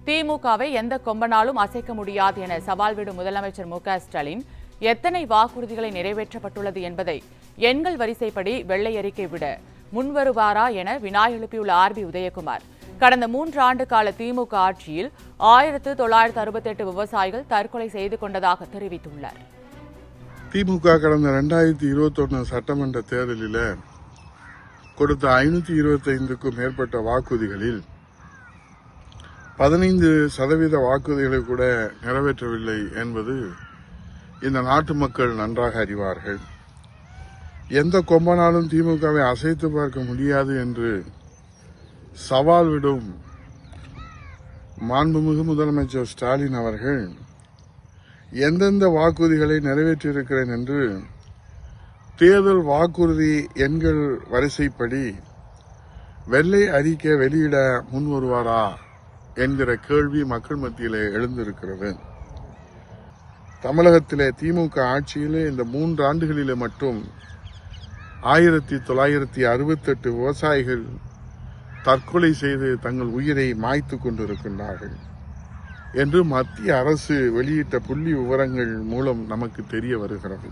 திமுகவை எந்த கொம்பனாலும் அசைக்க முடியாது என சவால் விடும் முதலமைச்சர் மு.க.ஸ்டாலின் எத்தனை வாக்குறுதிகளை நிறைவேற்றப்பட்டுள்ளது என்பதை எண்கள் வரிசைப்படி வெள்ளை அறிக்கை விட முன்வருவாரா என வினா எழுப்பியுள்ள ஆர்.பி. உதயகுமார், கடந்த 3 ஆண்டு கால திமுக ஆட்சியில் 1968 விவசாயிகள் தற்கொலை செய்து கொண்டதாக தெரிவித்துள்ளார். திமுக கடந்த 2021 சட்டமன்ற தேர்தலில் கொடுத்த 525க்கும் மேற்பட்ட வாக்குறுதிகளில் 15% வாக்குறுதிகளை கூட நிறைவேற்றவில்லை என்பது இந்த நாட்டு மக்கள் நன்றாக அறிவார்கள். எந்த கொம்பனாலும் திமுகவை அசைத்து பார்க்க முடியாது என்று சவால் விடும் மாண்புமிகு முதலமைச்சர் ஸ்டாலின் அவர்கள் எந்தெந்த வாக்குறுதிகளை நிறைவேற்றியிருக்கிறேன் என்று தேர்தல் வாக்குறுதி எண்கள் வரிசைப்படி வெள்ளை அறிக்கை வெளியிட முன்வருவாரா என்கிற கேள்வி மக்கள் மத்தியிலே எழுந்திருக்கிறது. தமிழகத்திலே திமுக ஆட்சியிலே இந்த 3 ஆண்டுகளிலே மட்டும் 1968 விவசாயிகள் தற்கொலை செய்து தங்கள் உயிரை மாய்த்து கொண்டிருக்கின்றார்கள் என்று மத்திய அரசு வெளியிட்ட புள்ளி விவரங்கள் மூலம் நமக்கு தெரிய வருகிறது.